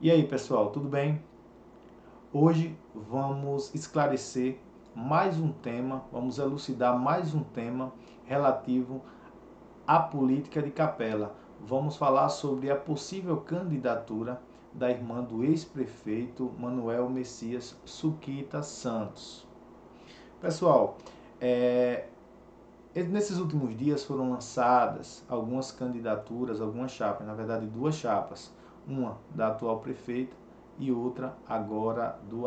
E aí, pessoal, tudo bem? Hoje vamos esclarecer mais um tema, vamos elucidar mais um tema relativo à política de Capela. Vamos falar sobre a possível candidatura da irmã do ex-prefeito Manuel Messias Suquita Santos. Pessoal, nesses últimos dias foram lançadas algumas candidaturas, algumas chapas, na verdade duas chapas, uma da atual prefeita e outra agora do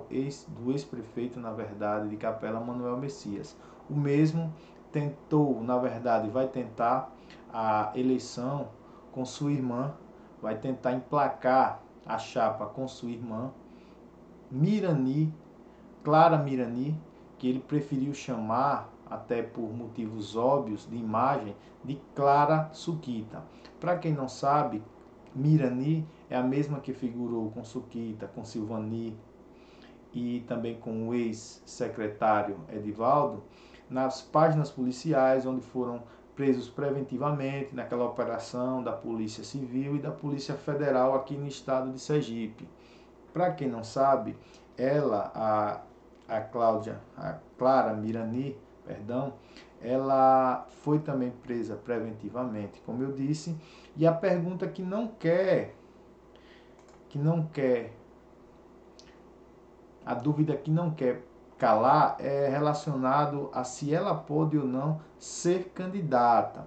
ex-prefeito, na verdade, de Capela, Manuel Messias. O mesmo tentou, na verdade, vai tentar a eleição com sua irmã, vai tentar emplacar a chapa com sua irmã, Mirani, Clara Mirani, que ele preferiu chamar, até por motivos óbvios de imagem, de Clara Suquita. Para quem não sabe, Mirani é a mesma que figurou com Suquita, com Silvani e também com o ex-secretário Edivaldo, nas páginas policiais onde foram presos preventivamente naquela operação da Polícia Civil e da Polícia Federal aqui no estado de Sergipe. Para quem não sabe, ela, a Clara Mirani, perdão, ela foi também presa preventivamente, como eu disse, e a pergunta a dúvida que não quer calar é relacionado a se ela pode ou não ser candidata.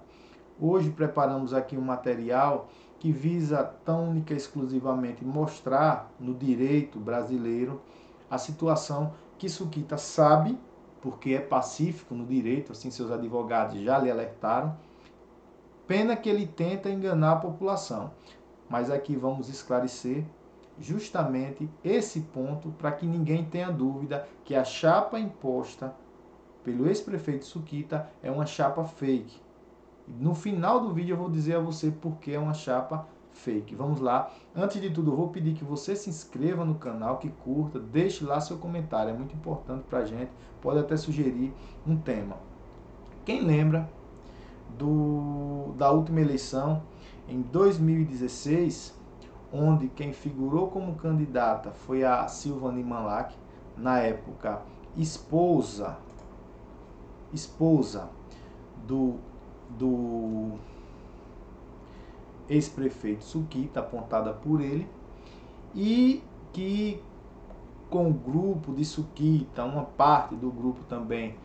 Hoje preparamos aqui um material que visa tão única e exclusivamente mostrar no direito brasileiro a situação que Suquita sabe, porque é pacífico no direito, assim seus advogados já lhe alertaram. Pena que ele tenta enganar a população. Mas aqui vamos esclarecer justamente esse ponto para que ninguém tenha dúvida que a chapa imposta pelo ex-prefeito Suquita é uma chapa fake. No final do vídeo eu vou dizer a você por que é uma chapa fake. Vamos lá. Antes de tudo, eu vou pedir que você se inscreva no canal, que curta, deixe lá seu comentário. É muito importante para a gente. Pode até sugerir um tema. Quem lembra da última eleição, em 2016, onde quem figurou como candidata foi a Silvani Manlac, na época esposa do ex-prefeito Suquita, apontada por ele, e que com o grupo de Suquita, uma parte do grupo também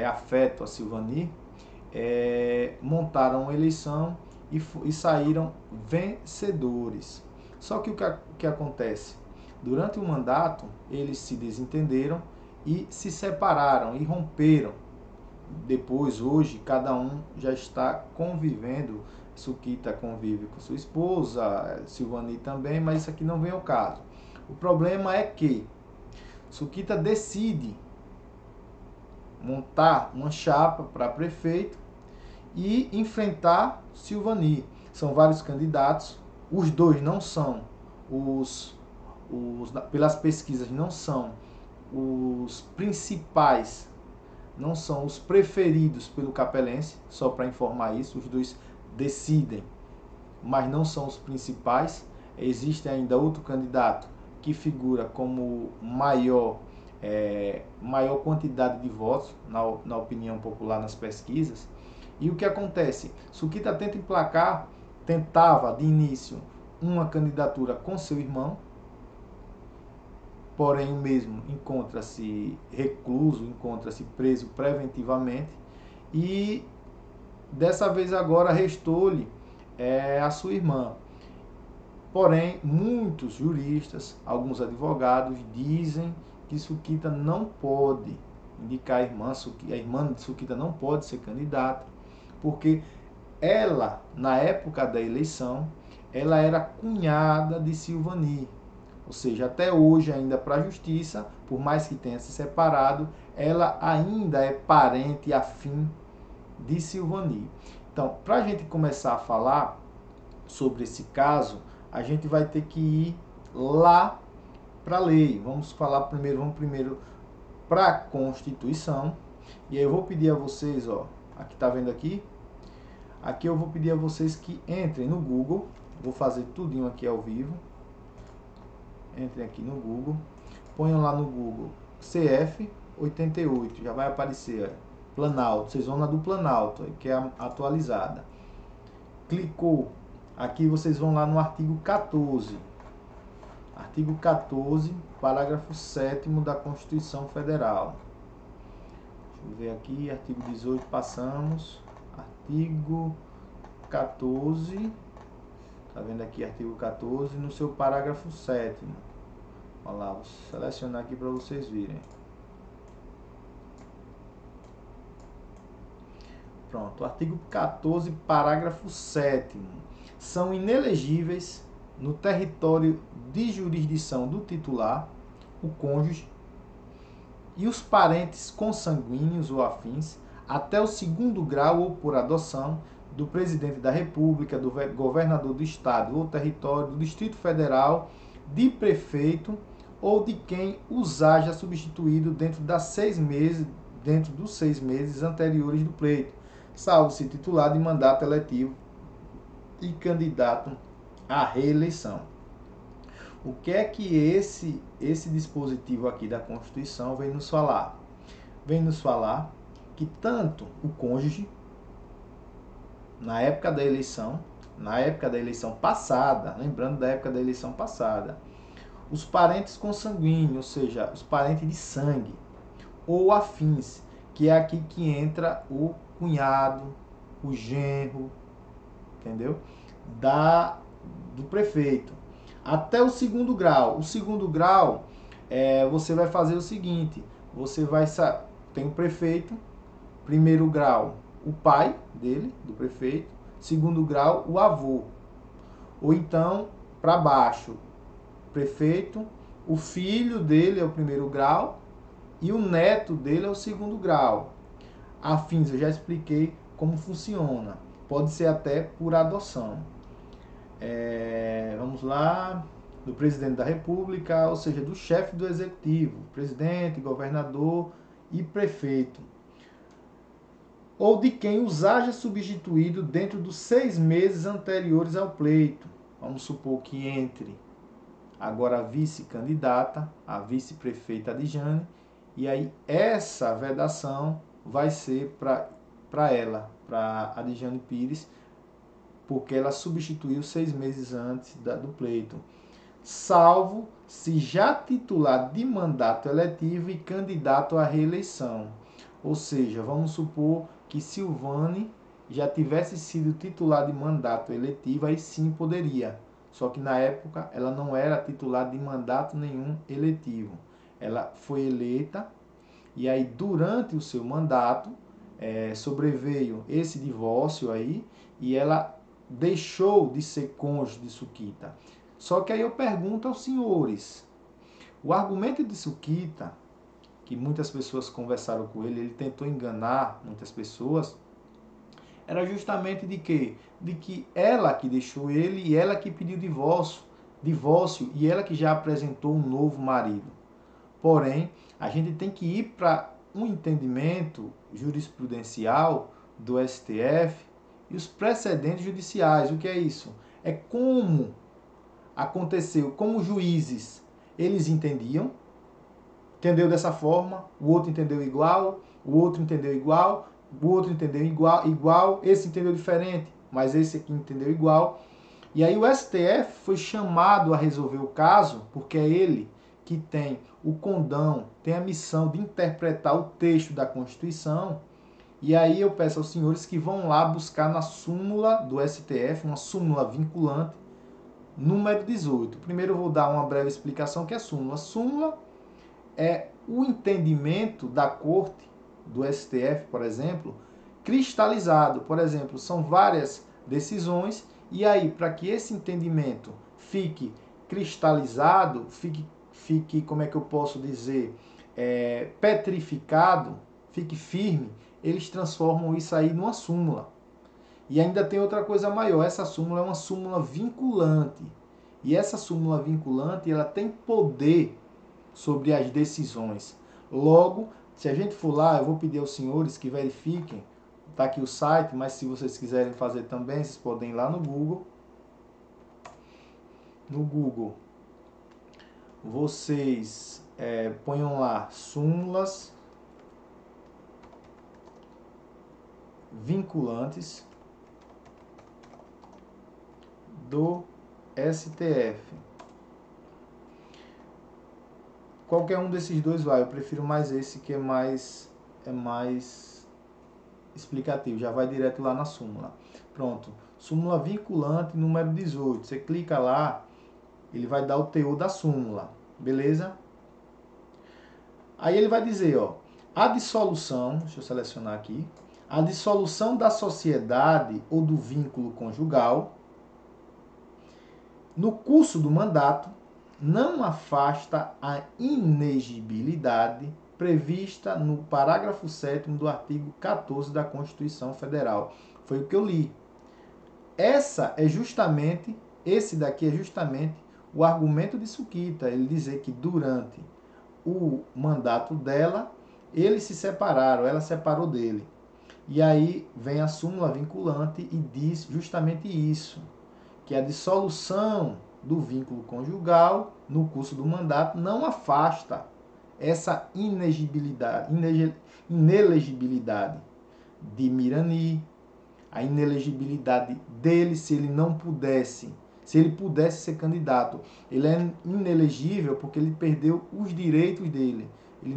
afeto a Silvani, montaram uma eleição e saíram vencedores. Só que o que acontece? Durante o mandato, eles se desentenderam e se separaram e romperam. Depois, hoje, cada um já está convivendo. Suquita convive com sua esposa, Silvani também, mas isso aqui não vem ao caso. O problema é que Suquita decide montar uma chapa para prefeito e enfrentar Silvani. São vários candidatos, os dois não são pelas pesquisas, não são os principais, não são os preferidos pelo capelense, só para informar isso, os dois decidem, mas não são os principais. Existe ainda outro candidato que figura como maior quantidade de votos, na opinião popular, nas pesquisas. E o que acontece? Suquita tentava de início uma candidatura com seu irmão, porém o mesmo encontra-se recluso, encontra-se preso preventivamente, e dessa vez agora restou-lhe a sua irmã. Porém, muitos juristas, alguns advogados, dizem que Suquita não pode indicar a irmã de Suquita não pode ser candidata, porque ela, na época da eleição, ela era cunhada de Silvani. Ou seja, até hoje, ainda para a justiça, por mais que tenha se separado, ela ainda é parente afim de Silvani. Então, para a gente começar a falar sobre esse caso, a gente vai ter que ir lá para a lei. Vamos primeiro para a Constituição. E aí eu vou pedir a vocês, aqui tá vendo aqui? Aqui eu vou pedir a vocês que entrem no Google. Vou fazer tudinho aqui ao vivo. Entrem aqui no Google, ponham lá no Google CF 88, já vai aparecer, Planalto, vocês vão na do Planalto, que é a atualizada. Clicou, aqui vocês vão lá no artigo 14. Artigo 14, parágrafo 7º da Constituição Federal. Deixa eu ver aqui, artigo 18, passamos. Artigo 14, tá vendo aqui, artigo 14, no seu parágrafo 7º. Olha lá, vou selecionar aqui para vocês virem. Pronto, artigo 14, parágrafo 7º. São inelegíveis no território de jurisdição do titular, o cônjuge, e os parentes consanguíneos ou afins, até o 2º grau ou por adoção, do presidente da República, do governador do estado ou território, do Distrito Federal, de prefeito ou de quem os haja substituído dentro dos 6 meses anteriores do pleito, salvo se titular de mandato eletivo e candidato à reeleição. O que é que esse dispositivo aqui da Constituição vem nos falar? Vem nos falar que tanto o cônjuge, na época da eleição passada, lembrando da época da eleição passada, os parentes consanguíneos, ou seja, os parentes de sangue, ou afins, que é aqui que entra o cunhado, o genro, entendeu? Do prefeito. Até o 2º grau. O 2º grau, você vai fazer o seguinte, tem o prefeito, 1º grau, o pai dele, do prefeito, 2º grau, o avô. Ou então, para baixo, prefeito, o filho dele é o 1º grau e o neto dele é o 2º grau. Afins, eu já expliquei como funciona. Pode ser até por adoção. Vamos lá, do presidente da República, ou seja, do chefe do executivo, presidente, governador e prefeito. Ou de quem os haja substituído dentro dos 6 meses anteriores ao pleito. Vamos supor que entre agora a vice-candidata, a vice-prefeita Adjane, e aí essa vedação vai ser para ela, para Adjane Pires, porque ela substituiu 6 meses antes do pleito, salvo se já titular de mandato eletivo e candidato à reeleição. Ou seja, vamos supor que Silvane já tivesse sido titular de mandato eletivo, aí sim poderia. Só que na época ela não era titular de mandato nenhum eletivo. Ela foi eleita e aí durante o seu mandato sobreveio esse divórcio aí e ela deixou de ser cônjuge de Suquita. Só que aí eu pergunto aos senhores, o argumento de Suquita, que muitas pessoas conversaram com ele tentou enganar muitas pessoas, era justamente de quê? De que ela que deixou ele e ela que pediu divórcio e ela que já apresentou um novo marido. Porém, a gente tem que ir para um entendimento jurisprudencial do STF e os precedentes judiciais. O que é isso? É como aconteceu, como os juízes, eles entendiam, entendeu dessa forma, o outro entendeu igual, o outro entendeu igual, o outro entendeu igual, esse entendeu diferente, mas esse aqui entendeu igual. E aí o STF foi chamado a resolver o caso, porque é ele que tem o condão, tem a missão de interpretar o texto da Constituição. E aí eu peço aos senhores que vão lá buscar na súmula do STF, uma súmula vinculante, número 18. Primeiro eu vou dar uma breve explicação que é súmula. A súmula é o entendimento da Corte, do STF, por exemplo, cristalizado. Por exemplo, são várias decisões e aí, para que esse entendimento fique cristalizado, fique como é que eu posso dizer, petrificado, fique firme, eles transformam isso aí numa súmula. E ainda tem outra coisa maior, essa súmula é uma súmula vinculante. E essa súmula vinculante, ela tem poder sobre as decisões. Logo, se a gente for lá, eu vou pedir aos senhores que verifiquem, está aqui o site, mas se vocês quiserem fazer também, vocês podem ir lá no Google. vocês ponham lá súmulas vinculantes do STF. Qualquer um desses dois vai, eu prefiro mais esse que é mais explicativo, já vai direto lá na súmula. Pronto, súmula vinculante número 18, você clica lá, ele vai dar o teor da súmula, beleza? Aí ele vai dizer, ó, a dissolução, deixa eu selecionar aqui, a dissolução da sociedade ou do vínculo conjugal no curso do mandato não afasta a inegibilidade prevista no parágrafo 7º do artigo 14 da Constituição Federal. Foi o que eu li. Esse daqui é justamente o argumento de Sukita, ele dizer que durante o mandato dela, eles se separaram, ela separou dele. E aí vem a súmula vinculante e diz justamente isso, que a dissolução do vínculo conjugal no curso do mandato não afasta essa inelegibilidade de Mirani, a inelegibilidade dele se ele pudesse ser candidato. Ele é inelegível porque ele perdeu os direitos dele. Ele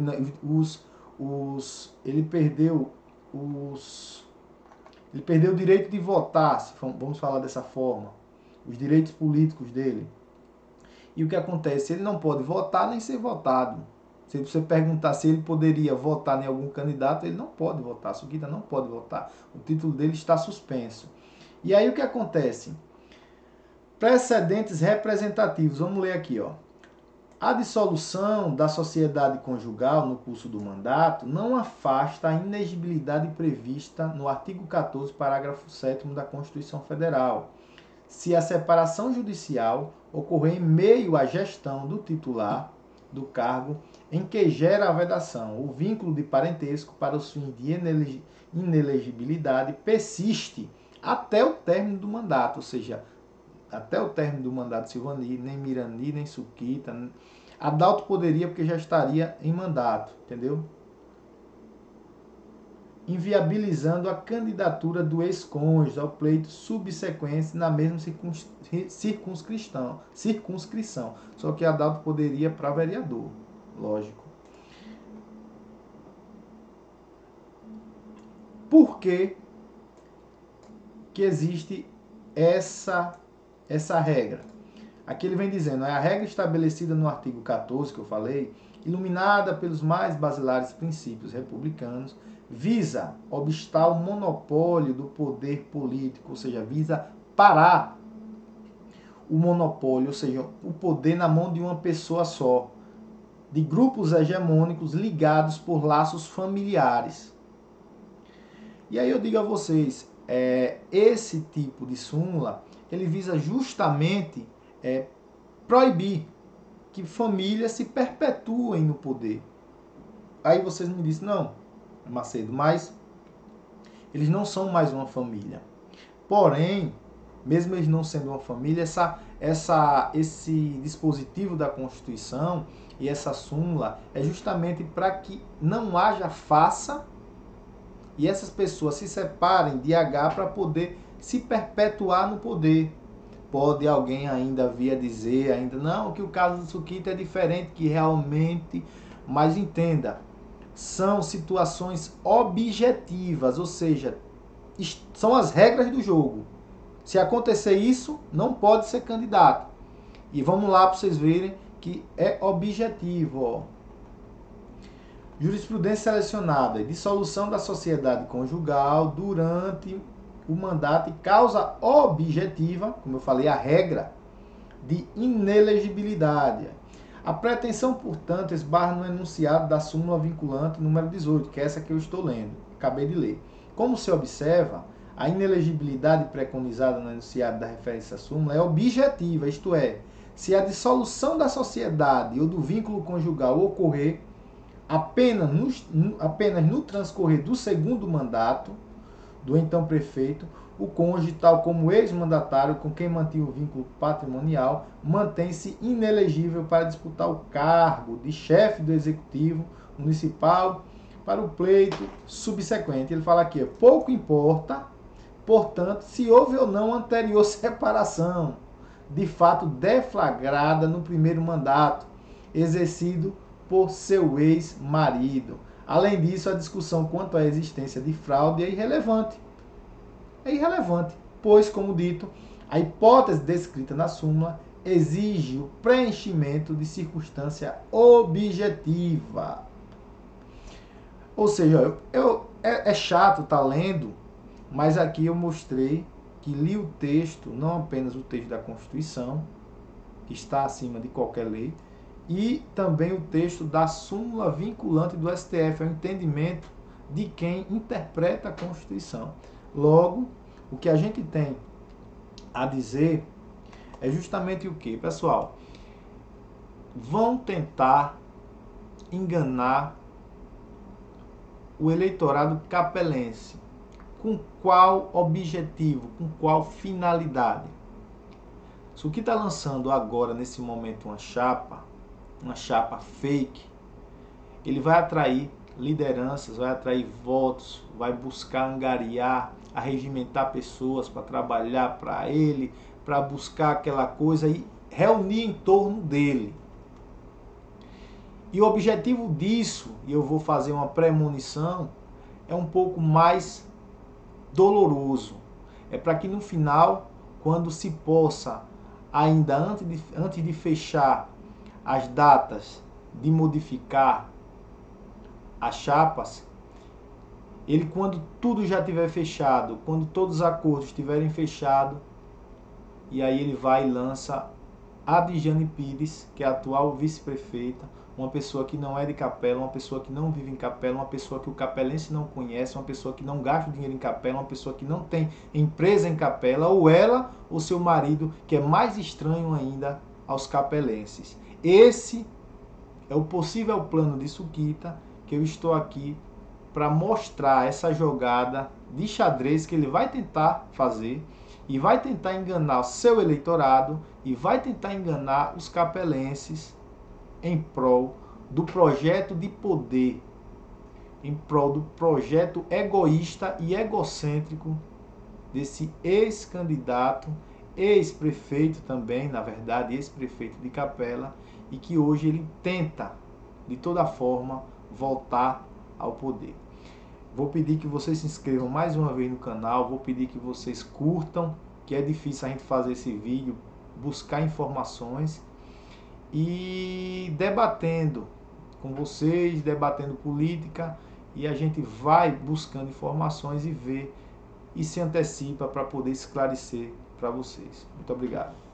perdeu o direito de votar, vamos falar dessa forma, os direitos políticos dele. E o que acontece? Ele não pode votar nem ser votado. Se você perguntar se ele poderia votar em algum candidato, ele não pode votar. Sukita não pode votar. O título dele está suspenso. E aí o que acontece? Precedentes representativos. Vamos ler aqui, ó. A dissolução da sociedade conjugal no curso do mandato não afasta a inegibilidade prevista no artigo 14, parágrafo 7º da Constituição Federal, se a separação judicial ocorrer em meio à gestão do titular do cargo em que gera a vedação. O vínculo de parentesco para os fins de inelegibilidade persiste até o término do mandato, ou seja, até o término do mandato de Silvani, nem Mirani, nem Sukita. Adalto poderia porque já estaria em mandato, entendeu? Inviabilizando a candidatura do ex-cônjuge ao pleito subsequente na mesma circunscrição. Só que Adalto poderia para vereador, lógico. Por que existe essa regra? Aqui ele vem dizendo, a regra estabelecida no artigo 14, que eu falei, iluminada pelos mais basilares princípios republicanos, visa obstar o monopólio do poder político, ou seja, visa parar o monopólio, ou seja, o poder na mão de uma pessoa só, de grupos hegemônicos ligados por laços familiares. E aí eu digo a vocês, esse tipo de súmula, ele visa justamente proibir que famílias se perpetuem no poder. Aí vocês me dizem, não, Macedo, mas eles não são mais uma família. Porém, mesmo eles não sendo uma família, esse dispositivo da Constituição e essa súmula é justamente para que não haja farsa e essas pessoas se separem de H para poder se perpetuar no poder. Pode alguém ainda vir a dizer, não, que o caso do Sukita é diferente, que realmente, mas entenda, são situações objetivas, ou seja, são as regras do jogo. Se acontecer isso, não pode ser candidato. E vamos lá para vocês verem que é objetivo. Ó. Jurisprudência selecionada, dissolução da sociedade conjugal durante o mandato e causa objetiva, como eu falei, a regra de inelegibilidade. A pretensão, portanto, esbarra no enunciado da súmula vinculante número 18, que é essa que eu estou lendo, acabei de ler. Como se observa, a inelegibilidade preconizada no enunciado da referência à súmula é objetiva, isto é, se a dissolução da sociedade ou do vínculo conjugal ocorrer apenas no transcorrer do segundo mandato do então prefeito, o cônjuge, tal como o ex-mandatário com quem mantinha o vínculo patrimonial, mantém-se inelegível para disputar o cargo de chefe do executivo municipal para o pleito subsequente. Ele fala aqui, pouco importa, portanto, se houve ou não anterior separação, de fato deflagrada no primeiro mandato, exercido por seu ex-marido. Além disso, a discussão quanto à existência de fraude é irrelevante. É irrelevante, pois, como dito, a hipótese descrita na súmula exige o preenchimento de circunstância objetiva. Ou seja, é chato estar lendo, mas aqui eu mostrei que li o texto, não apenas o texto da Constituição, que está acima de qualquer lei, e também o texto da súmula vinculante do STF, é o entendimento de quem interpreta a Constituição. Logo, o que a gente tem a dizer é justamente o que, pessoal? Vão tentar enganar o eleitorado capelense. Com qual objetivo? Com qual finalidade? Se o que está lançando agora, nesse momento, uma chapa fake, ele vai atrair lideranças, vai atrair votos, vai buscar angariar, arregimentar pessoas para trabalhar para ele, para buscar aquela coisa e reunir em torno dele. E o objetivo disso, e eu vou fazer uma premonição, é um pouco mais doloroso. É para que no final, quando se possa, ainda antes de fechar as datas de modificar as chapas, ele, quando tudo já estiver fechado, quando todos os acordos estiverem fechados, e aí ele vai e lança a Adjane Pires, que é a atual vice-prefeita, uma pessoa que não é de Capela, uma pessoa que não vive em Capela, uma pessoa que o capelense não conhece, uma pessoa que não gasta dinheiro em Capela, uma pessoa que não tem empresa em Capela, ou ela ou seu marido, que é mais estranho ainda aos capelenses. Esse é o possível plano de Suquita, que eu estou aqui para mostrar essa jogada de xadrez que ele vai tentar fazer e vai tentar enganar o seu eleitorado e vai tentar enganar os capelenses em prol do projeto de poder, em prol do projeto egoísta e egocêntrico desse ex-candidato, ex-prefeito também, na verdade, ex-prefeito de Capela, e que hoje ele tenta, de toda forma, voltar ao poder. Vou pedir que vocês se inscrevam mais uma vez no canal, vou pedir que vocês curtam, que é difícil a gente fazer esse vídeo, buscar informações e debatendo com vocês, debatendo política, e a gente vai buscando informações e ver e se antecipa para poder esclarecer para vocês. Muito obrigado.